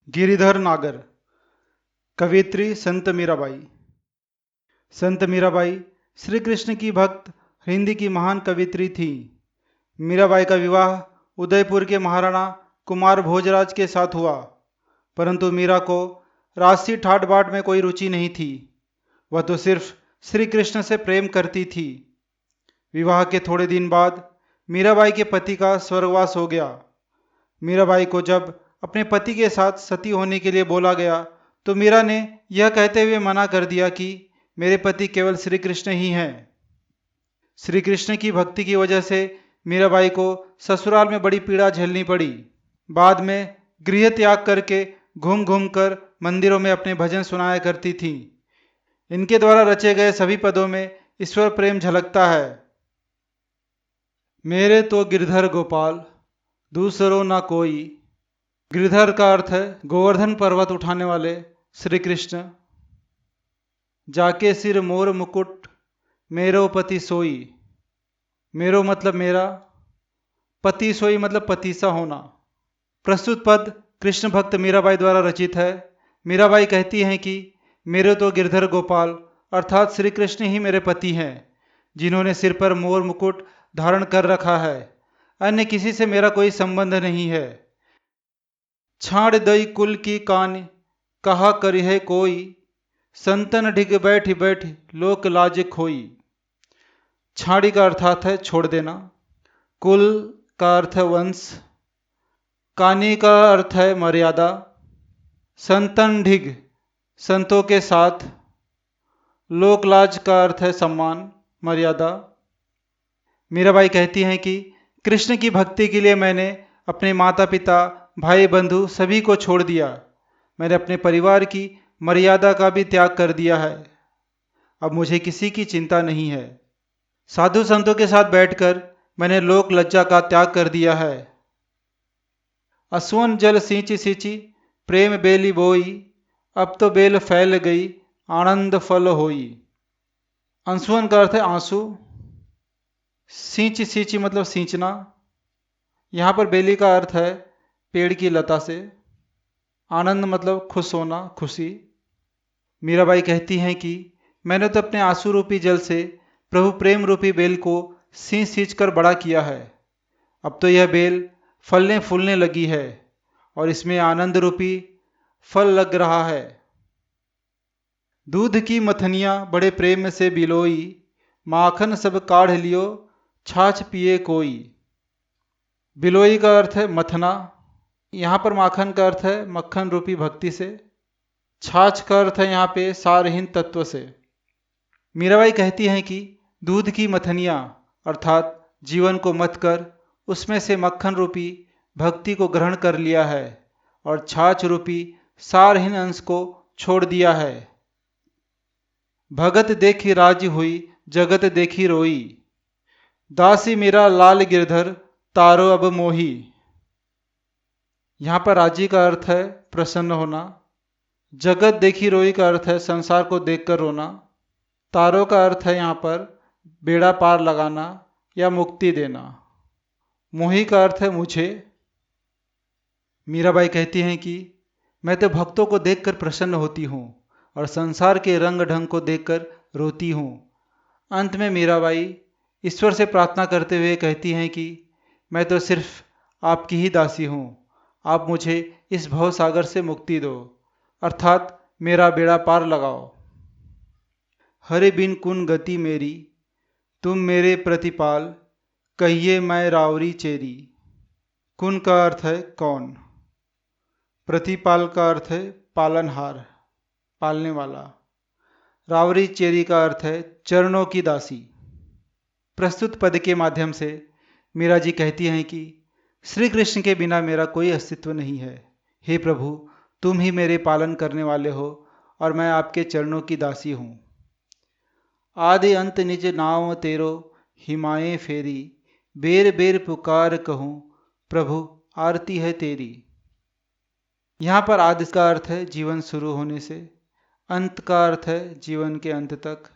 गिरिधर नागर। कवियत्री संत मीराबाई। संत मीराबाई श्री कृष्ण की भक्त हिंदी की महान कवियत्री थी। मीराबाई का विवाह उदयपुर के महाराणा कुमार भोजराज के साथ हुआ, परंतु मीरा को राजसी ठाट बाट में कोई रुचि नहीं थी। वह तो सिर्फ श्री कृष्ण से प्रेम करती थी। विवाह के थोड़े दिन बाद मीराबाई के पति का स्वर्गवास हो गया। मीराबाई को जब अपने पति के साथ सती होने के लिए बोला गया तो मीरा ने यह कहते हुए मना कर दिया कि मेरे पति केवल श्री कृष्ण ही हैं। श्री कृष्ण की भक्ति की वजह से मीराबाई को ससुराल में बड़ी पीड़ा झेलनी पड़ी। बाद में गृह त्याग करके घूम घूम कर मंदिरों में अपने भजन सुनाया करती थी। इनके द्वारा रचे गए सभी पदों में ईश्वर प्रेम झलकता है। मेरे तो गिरधर गोपाल दूसरो ना कोई। गिरधर का अर्थ है गोवर्धन पर्वत उठाने वाले श्री कृष्ण। जाके सिर मोर मुकुट मेरो पति सोई। मेरो मतलब मेरा, पति सोई मतलब पतिसा होना। प्रस्तुत पद कृष्ण भक्त मीराबाई द्वारा रचित है। मीराबाई कहती हैं कि मेरे तो गिरधर गोपाल अर्थात श्री कृष्ण ही मेरे पति हैं, जिन्होंने सिर पर मोर मुकुट धारण कर रखा है। अन्य किसी से मेरा कोई संबंध नहीं है। छाड़ दई कुल की कान कहा करी है कोई। संतन ढिग बैठ बैठ लोक लाज खोई। छाड़ी का अर्थात है छोड़ देना। कुल का अर्थ है वंश। कानी का अर्थ है मर्यादा। संतन ढिग संतों के साथ। लोकलाज का अर्थ है सम्मान मर्यादा। मीराबाई कहती हैं कि कृष्ण की भक्ति के लिए मैंने अपने माता पिता भाई बंधु सभी को छोड़ दिया। मैंने अपने परिवार की मर्यादा का भी त्याग कर दिया है। अब मुझे किसी की चिंता नहीं है। साधु संतों के साथ बैठकर मैंने लोक लज्जा का त्याग कर दिया है। असुवन जल सींची सींची प्रेम बेली बोई। अब तो बेल फैल गई आनंद फल होई। अंशुवन का अर्थ है आंसू। सींची सींची मतलब सींचना। यहाँ पर बेली का अर्थ है पेड़ की लता से। आनंद मतलब खुश होना, खुशी। मीराबाई कहती हैं कि मैंने तो अपने आंसू रूपी जल से प्रभु प्रेम रूपी बेल को सींच सींच कर बड़ा किया है। अब तो यह बेल फलने फूलने लगी है और इसमें आनंद रूपी फल लग रहा है। दूध की मथनियाँ बड़े प्रेम से बिलोई। माखन सब काढ़ लियो छाछ पिए कोई। बिलोई का अर्थ है मथना। यहाँ पर माखन का अर्थ है मक्खन रूपी भक्ति से। छाछ का अर्थ है यहाँ पे सारहीन तत्व से। मीराबाई कहती हैं कि दूध की मथनियाँ अर्थात जीवन को मथ कर उसमें से मक्खन रूपी भक्ति को ग्रहण कर लिया है और छाछ रूपी सारहीन अंश को छोड़ दिया है। भगत देखी राजी हुई जगत देखी रोई। दासी मेरा लाल गिरधर तारो अब मोही। यहाँ पर राजी का अर्थ है प्रसन्न होना। जगत देखी रोई का अर्थ है संसार को देखकर रोना। तारों का अर्थ है यहाँ पर बेड़ा पार लगाना या मुक्ति देना। मोही का अर्थ है मुझे। मीराबाई कहती हैं कि मैं तो भक्तों को देखकर प्रसन्न होती हूँ और संसार के रंग ढंग को देखकर रोती हूँ। अंत में मीराबाई ईश्वर से प्रार्थना करते हुए कहती हैं कि मैं तो सिर्फ आपकी ही दासी हूँ। आप मुझे इस भव सागर से मुक्ति दो अर्थात मेरा बेड़ा पार लगाओ। हरे बिन कुन गति मेरी तुम मेरे प्रतिपाल। कहिए मैं रावरी चेरी। कुन का अर्थ है कौन। प्रतिपाल का अर्थ है पालनहार, पालने वाला। रावरी चेरी का अर्थ है चरणों की दासी। प्रस्तुत पद के माध्यम से मीरा जी कहती हैं कि श्री कृष्ण के बिना मेरा कोई अस्तित्व नहीं है। हे प्रभु, तुम ही मेरे पालन करने वाले हो और मैं आपके चरणों की दासी हूँ। आदि अंत निज नाम तेरो हिमाए फेरी। बेर बेर पुकार कहूँ प्रभु आरती है तेरी। यहाँ पर आदि का अर्थ है जीवन शुरू होने से। अंत का अर्थ है जीवन के अंत तक।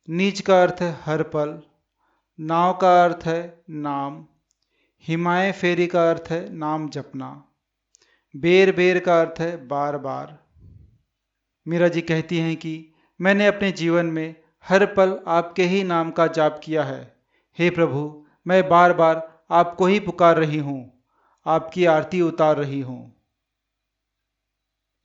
निज का अर्थ है हर पल। नाव का अर्थ है नाम। हिमाए फेरी का अर्थ है नाम जपना। बेर बेर का अर्थ है बार बार। मीरा जी कहती हैं कि मैंने अपने जीवन में हर पल आपके ही नाम का जाप किया है। हे प्रभु, मैं बार बार आपको ही पुकार रही हूँ, आपकी आरती उतार रही हूँ।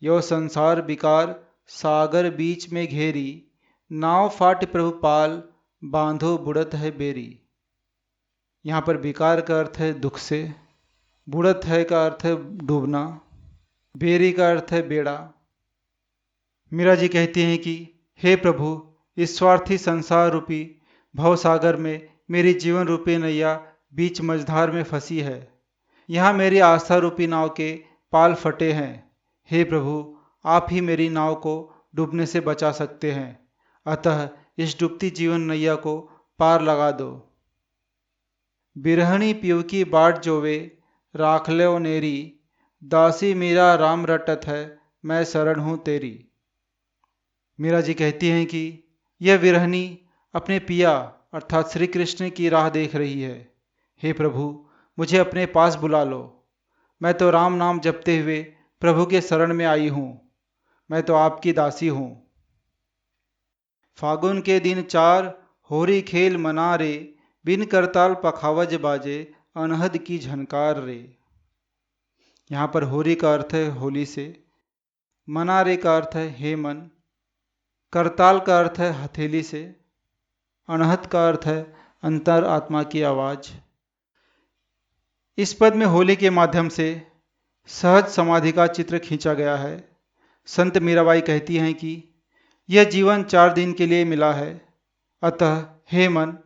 यो संसार विकार सागर बीच में घेरी, नाव फाट प्रभु पाल, बांधो बुड़त है बेरी। यहाँ पर विकार का अर्थ है दुख से, बुड़त है का अर्थ है डूबना, बेरी का अर्थ है बेड़ा। मीरा जी कहती हैं कि हे प्रभु, इस स्वार्थी संसार रूपी भवसागर में मेरी जीवन रूपी नैया बीच मझधार में फंसी है। यहाँ मेरी आस्था रूपी नाव के पाल फटे हैं। हे प्रभु, आप ही मेरी नाव को डूबने से बचा सकते हैं, अतः इस डूबती जीवन नैया को पार लगा दो। बिरहणी पीव की बाट जोवे, राख लो नेरी, दासी मीरा राम रटत है, मैं शरण हूँ तेरी। मीरा जी कहती हैं कि यह विरहनी अपने पिया अर्थात श्री कृष्ण की राह देख रही है। हे प्रभु, मुझे अपने पास बुला लो। मैं तो राम नाम जपते हुए प्रभु के शरण में आई हूँ। मैं तो आपकी दासी हूँ। फागुन के दिन चार, होरी खेल मना रे, बिन करताल पखावज बाजे, अनहद की झनकार रे। यहाँ पर होरी का अर्थ है होली से, मना रे का अर्थ है हे मन, करताल का अर्थ है हथेली से, अनहद का अर्थ है अंतर आत्मा की आवाज। इस पद में होली के माध्यम से सहज समाधि का चित्र खींचा गया है। संत मीराबाई कहती हैं कि यह जीवन 4 दिन के लिए मिला है, अतः हे मन,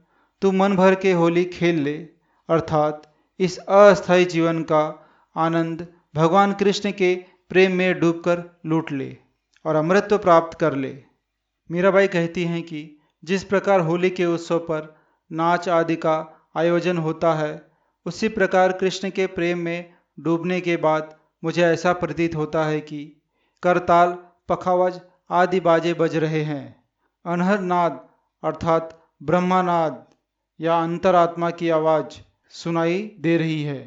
तू मन भर के होली खेल ले, अर्थात इस अस्थायी जीवन का आनंद भगवान कृष्ण के प्रेम में डूबकर लूट ले और अमृतत्व प्राप्त कर ले। मीराबाई कहती हैं कि जिस प्रकार होली के उत्सव पर नाच आदि का आयोजन होता है, उसी प्रकार कृष्ण के प्रेम में डूबने के बाद मुझे ऐसा प्रतीत होता है कि करताल, पखावज आदि बाजे बज रहे हैं। अनहद नाद अर्थात ब्रह्मानाद या अंतरात्मा की आवाज सुनाई दे रही है।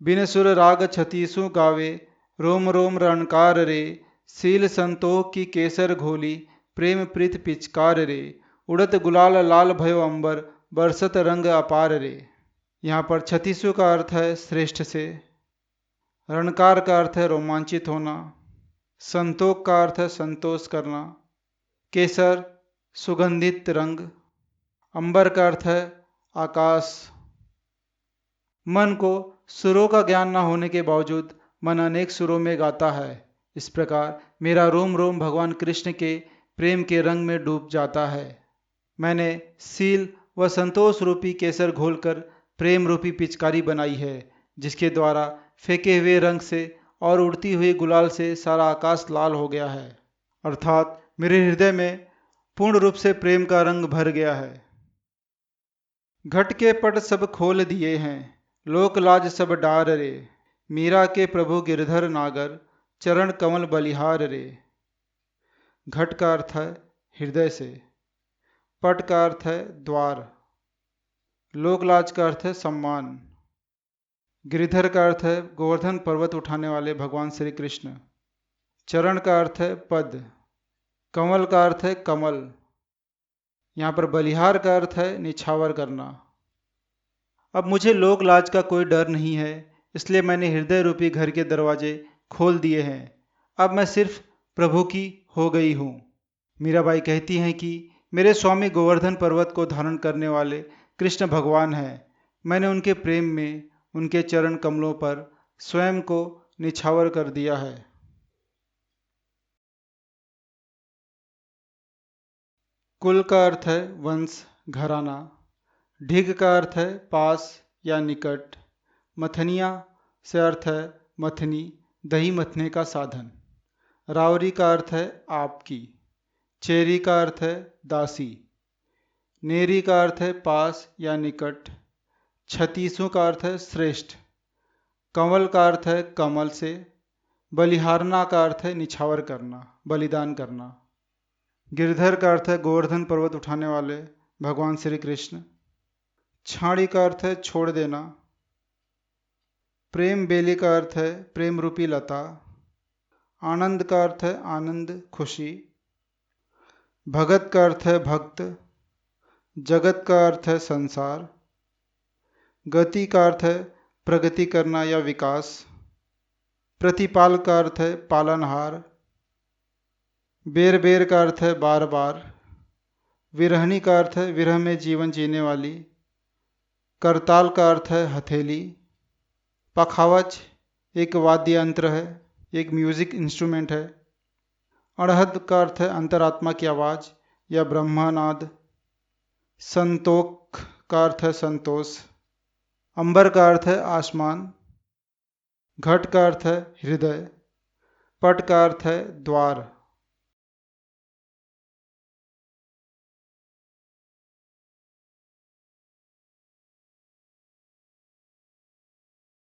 बिन सुर राग छतीसु गावे, रोम रोम रणकार रे, सील संतोख की केसर घोली, प्रेम प्रीत पिचकार रे, उड़त गुलाल लाल भयो अंबर, बरसत रंग अपार रे। यहाँ पर छतीसु का अर्थ है श्रेष्ठ से, रणकार का अर्थ है रोमांचित होना, संतोख का अर्थ है संतोष करना, केसर सुगंधित रंग, अंबर का अर्थ है आकाश। मन को सुरों का ज्ञान न होने के बावजूद मन अनेक सुरों में गाता है। इस प्रकार मेरा रोम रोम भगवान कृष्ण के प्रेम के रंग में डूब जाता है। मैंने सील व संतोष रूपी केसर घोलकर प्रेम रूपी पिचकारी बनाई है, जिसके द्वारा फेंके हुए रंग से और उड़ती हुई गुलाल से सारा आकाश लाल हो गया है, अर्थात मेरे हृदय में पूर्ण रूप से प्रेम का रंग भर गया है। घट के पट सब खोल दिए हैं, लोक लाज सब डार रे, मीरा के प्रभु गिरधर नागर, चरण कमल बलिहार रे। घट का अर्थ है हृदय से, पट का अर्थ है द्वार, लोकलाज का अर्थ है सम्मान, गिरिधर का अर्थ है गोवर्धन पर्वत उठाने वाले भगवान श्री कृष्ण, चरण का अर्थ है पद, कमल का अर्थ है कमल। यहाँ पर बलिहार का अर्थ है निछावर करना। अब मुझे लोक लाज का कोई डर नहीं है, इसलिए मैंने हृदय रूपी घर के दरवाजे खोल दिए हैं। अब मैं सिर्फ प्रभु की हो गई हूँ। मीराबाई कहती हैं कि मेरे स्वामी गोवर्धन पर्वत को धारण करने वाले कृष्ण भगवान हैं। मैंने उनके प्रेम में उनके चरण कमलों पर स्वयं को निछावर कर दिया है। कुल का अर्थ है वंश, घराना। ढिग का अर्थ है पास या निकट। मथनिया से अर्थ है मथनी, दही मथने का साधन। रावरी का अर्थ है आपकी। चेरी का अर्थ है दासी। नेरी का अर्थ है पास या निकट। छतीसों का अर्थ है श्रेष्ठ। कंवल का अर्थ है कमल से। बलिहारना का अर्थ है निछावर करना, बलिदान करना। गिरधर का अर्थ है गोवर्धन पर्वत उठाने वाले भगवान श्री कृष्ण। छाड़ी का अर्थ है छोड़ देना। प्रेम बेली का अर्थ है प्रेम रूपी लता। आनंद का अर्थ है आनंद खुशी। भगत का अर्थ है भक्त। जगत का अर्थ है संसार। गति का अर्थ है प्रगति करना या विकास। प्रतिपाल का अर्थ है पालनहार। बेर बेर का अर्थ है बार बार। विरहनी का अर्थ है विरह में जीवन जीने वाली। करताल का अर्थ है हथेली। पखावज एक वाद्य यंत्र है, एक म्यूजिक इंस्ट्रूमेंट है। अड़हद का अर्थ है अंतरात्मा की आवाज़ या ब्रह्मनाद। संतोख का अर्थ है संतोष। अंबर का अर्थ है आसमान। घट का अर्थ है हृदय। पट का अर्थ है द्वार।